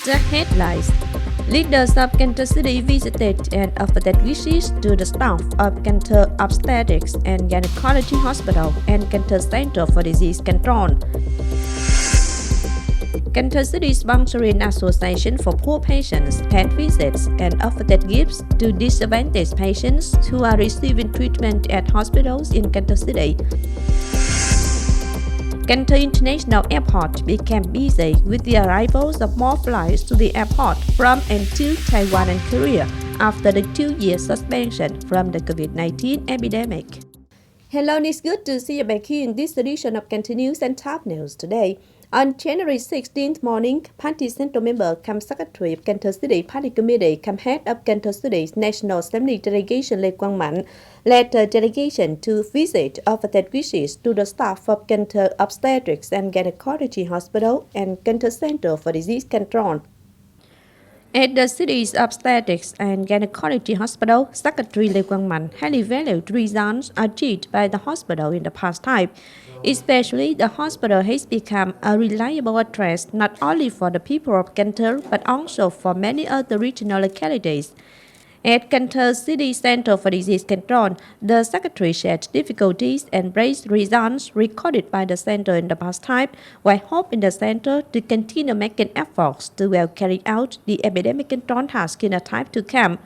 The headlines. Leaders of Cần Thơ City visited and offered wishes to the staff of Cần Thơ Obstetrics and Gynecology Hospital and Cần Thơ Center for Disease Control. Cần Thơ City sponsoring Association for Poor Patients paid visits and offered gifts to disadvantaged patients who are receiving treatment at hospitals in Cần Thơ City. Cần Thơ International Airport became busy with the arrivals of more flights to the airport from and to Taiwan and Korea after the 2-year suspension from the COVID-19 epidemic. Hello, and it's good to see you back here in this edition of Cần Thơ News and Top News today. On January 16th morning, Party Central Member cum Secretary of Cần Thơ City Party Committee cum Head of Cần Thơ City's National Assembly Delegation Lê Quang Mạnh led a delegation to visit offered wishes to the staff of Cần Thơ Obstetrics and Gynecology Hospital and Cần Thơ Center for Disease Control. At the city's Obstetrics and Gynecology Hospital, Secretary Lê Quang Mạnh highly valued results achieved by the hospital in the past time. Especially, the hospital has become a reliable address not only for the people of Cần Thơ but also for many other regional localities. At Cần Thơ City Center for Disease Control, the Secretary shared difficulties and praised results recorded by the center in the past time, while hoping the center to continue making efforts to well carry out the epidemic control task in the time to come.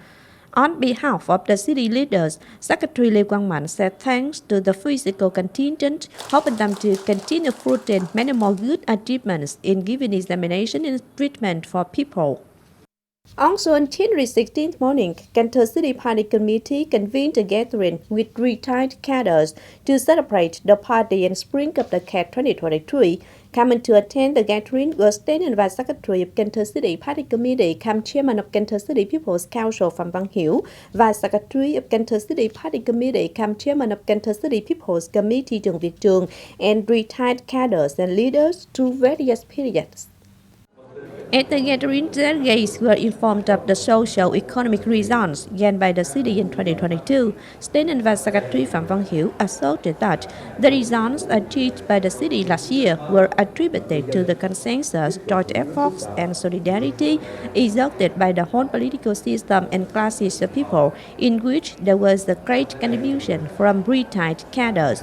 On behalf of the city leaders, Secretary Lê Quang Mạnh said thanks to the physical contingent, hoping them to continue fruiting many more good achievements in giving examination and treatment for people. Also on January 16th morning, Cần Thơ City Party Committee convened a gathering with retired cadres to celebrate the party and Spring of the Cat 2023. Coming to attend the gathering were State and Vice Secretary of Cần Thơ City Party Committee, cum Chairman of Cần Thơ City People's Council Phạm Văn Hiểu, Vice Secretary of Cần Thơ City Party Committee, cum Chairman of Cần Thơ City People's Committee Trần Việt Trường, and retired cadres and leaders through various periods. At the gathering, delegates were informed of the socio-economic results gained by the city in 2022. State and Vice Secretary Phạm Văn Hiểu asserted that the results achieved by the city last year were attributed to the consensus, joint efforts, and solidarity exerted by the whole political system and classes of people, in which there was a great contribution from retired cadres.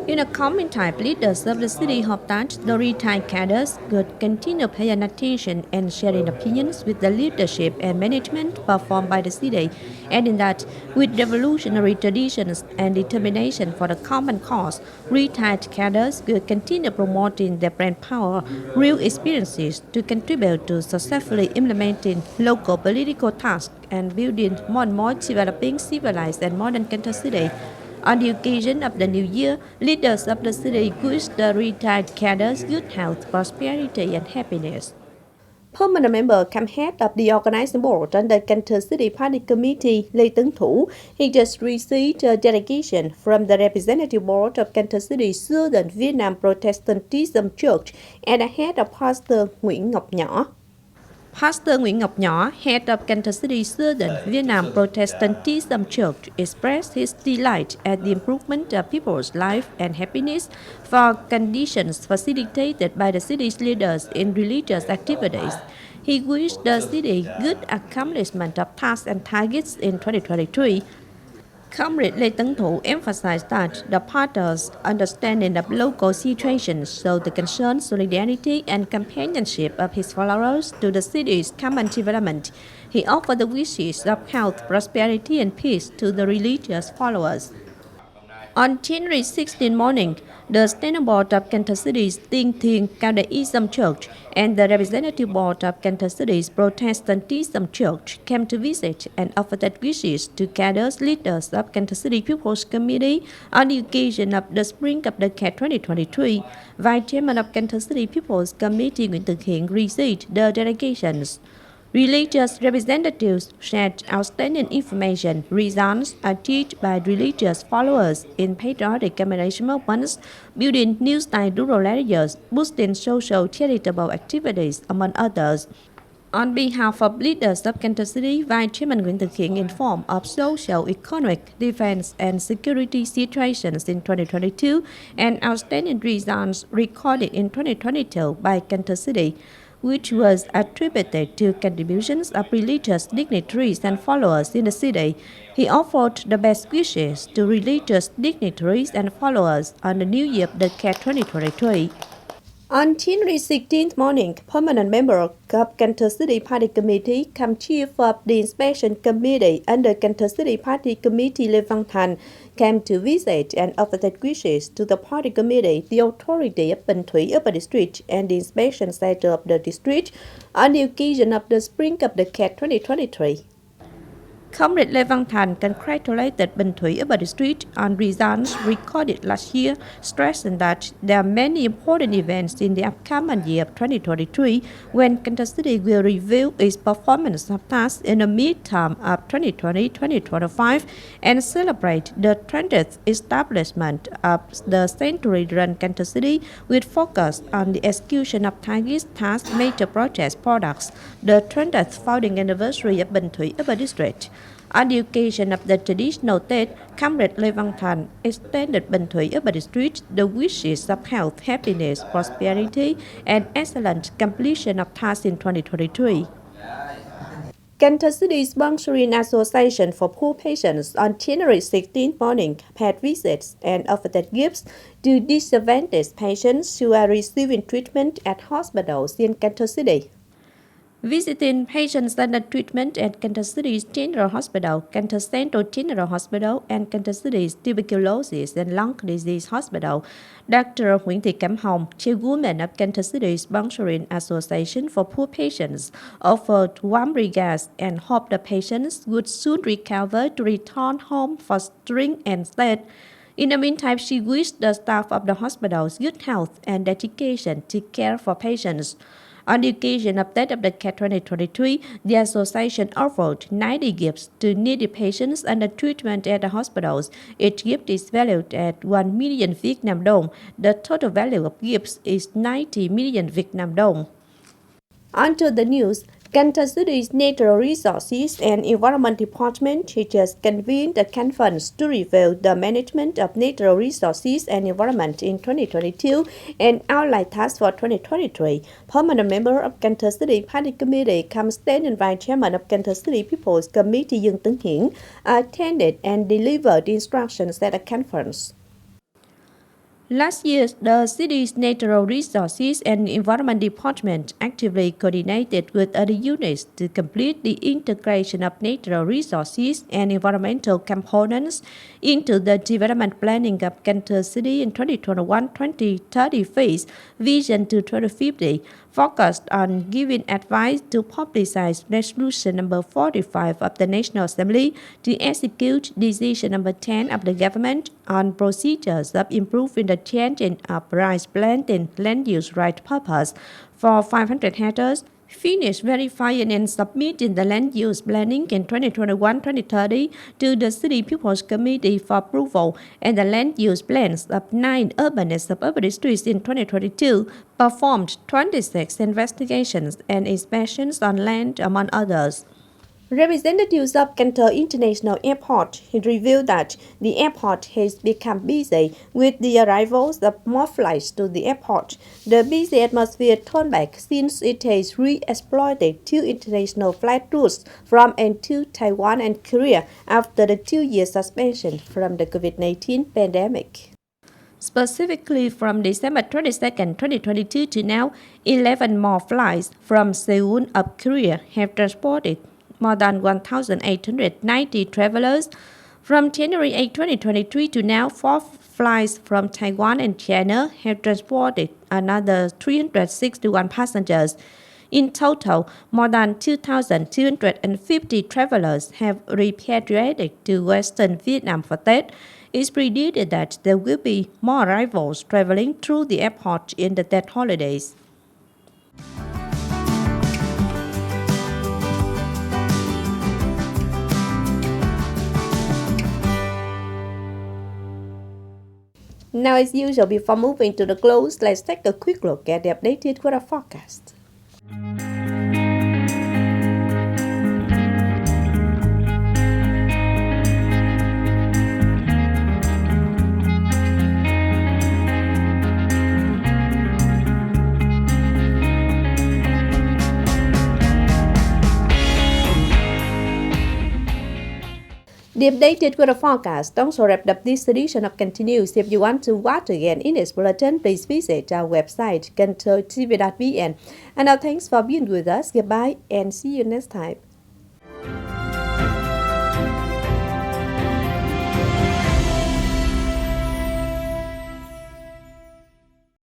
In a comment type, leaders of the city hope that the retired cadres could continue paying attention and sharing opinions with the leadership and management performed by the city, adding that with revolutionary traditions and determination for the common cause, retired cadres could continue promoting their brand power, real experiences to contribute to successfully implementing local political tasks and building more and more developing, civilized and modern Cần Thơ City. On the occasion of the new year, leaders of the city wished the retired cadres good health, prosperity, and happiness. Permanent member cum head of the organizing board under Cần Thơ City Party Committee, Lê Tấn Thủ, he just received a delegation from the representative board of Cần Thơ City Southern Vietnam Protestantism Church and the head of Pastor Nguyễn Ngọc Nhỏ. Pastor Nguyễn Ngọc Nhỏ, head of Cần Thơ City Southern Vietnam Protestantism Church, expressed his delight at the improvement of people's life and happiness for conditions facilitated by the city's leaders in religious activities. He wished the city good accomplishment of tasks and targets in 2023. Comrade Lê Tấn Thủ emphasized that the party's understanding of local situations showed the concern, solidarity, and companionship of his followers to the city's common development. He offered the wishes of health, prosperity, and peace to the religious followers. On January 16 morning, the Standing Board of Cần Thơ City's Tiên Thiên Cao Đại Ism Church and the Representative Board of Cần Thơ City's Protestantism Church came to visit and offered wishes to cadres leaders of Cần Thơ City People's Committee on the occasion of the Spring of the Cat 2023. Vice Chairman of Cần Thơ City People's Committee Nguyễn Thực Hiện received the delegations. Religious representatives shared outstanding information, results achieved by religious followers in patriotic commemoration months, building new style rural areas, boosting social charitable activities, among others. On behalf of leaders of Cần Thơ City, Vice Chairman Nguyễn Thực Hiện informed of social, economic, defense, and security situations in 2022 and outstanding results recorded in 2022 by Cần Thơ City. which was attributed to contributions of religious dignitaries and followers in the city. He offered the best wishes to religious dignitaries and followers on the New Year decade 2023. On January 16th morning, permanent member of Cần Thơ City Party Committee, come chief of the inspection committee under Cần Thơ City Party Committee Lê Văn Thành, came to visit and offer their wishes to the party committee, the authority of Bình Thủy Upper District, and the inspection center of the district on the occasion of the spring of the decade 2023. Comrade Lê Văn Thành congratulated Bình Thủy Upper District on results recorded last year, stressing that there are many important events in the upcoming year of 2023 when Cần Thơ City will review its performance of tasks in the midterm of 2020-2025 and celebrate the 20th establishment of the century-run Cần Thơ City with focus on the execution of targets, tasks, major projects, products, the 20th founding anniversary of Bình Thủy Upper District. On the occasion of the traditional date, Comrade Lê Văn Thành extended Bình Thủy Upper District the wishes of health, happiness, prosperity, and excellent completion of tasks in 2023. Cần Thơ City Sponsoring Association for Poor Patients on January 16th morning paid visits and offered gifts to disadvantaged patients who are receiving treatment at hospitals in Cần Thơ City. Visiting patients under treatment at Cần Thơ City's General Hospital, Cần Thơ Central General Hospital, and Cần Thơ City's Tuberculosis and Lung Disease Hospital, Dr. Nguyễn Thị Cẩm Hồng, chairwoman of Cần Thơ City Sponsoring Association for Poor Patients, offered warm regards and hoped the patients would soon recover to return home fostering and said. In the meantime, she wished the staff of the hospitals good health and dedication to care for patients. On the occasion of that of the Decade 2023, the association offered 90 gifts to needy patients under treatment at the hospitals. Each gift is valued at 1 million Vietnam dong. The total value of gifts is 90 million Vietnam dong. On to the news. Cần Thơ City's Natural Resources and Environment Department has convened a conference to review the management of natural resources and environment in 2022 and outline tasks for 2023. Permanent member of Cần Thơ City Party Committee, come standing vice chairman of Cần Thơ City People's Committee Dương Tấn Hiển, attended and delivered instructions at the conference. Last year, the city's Natural Resources and Environment Department actively coordinated with other units to complete the integration of natural resources and environmental components into the development planning of Cần Thơ City in 2021-2030 phase Vision to 2050, focused on giving advice to publicize Resolution number 45 of the National Assembly to execute Decision number 10 of the government on procedures of improving the changing of rice planting land use right purpose for 500 hectares, finish verifying and submitting the land use planning in 2021-2030 to the City People's Committee for approval, and the land use plans of 9 urban and suburban districts in 2022, performed 26 investigations and inspections on land, among others. Representatives of Cần Thơ International Airport revealed that the airport has become busy with the arrivals of more flights to the airport. The busy atmosphere turned back since it has re-exploited 2 international flight routes from and to Taiwan and Korea after the 2-year suspension from the COVID-19 pandemic. Specifically, from December 22, 2022 to now, 11 more flights from Seoul of Korea have transported more than 1,890 travelers. From January 8, 2023 to now, 4 flights from Taiwan and China have transported another 361 passengers. In total, more than 2,250 travelers have repatriated to Western Vietnam for Tết. It's predicted that there will be more arrivals traveling through the airport in the Tết holidays. Now, as usual, before moving to the close, let's take a quick look at the updated weather forecast. The updated weather forecast also wrapped up this edition of Continues. If you want to watch again in this bulletin, please visit our website, Cần Thơ TV.vn. And now thanks for being with us. Goodbye and see you next time.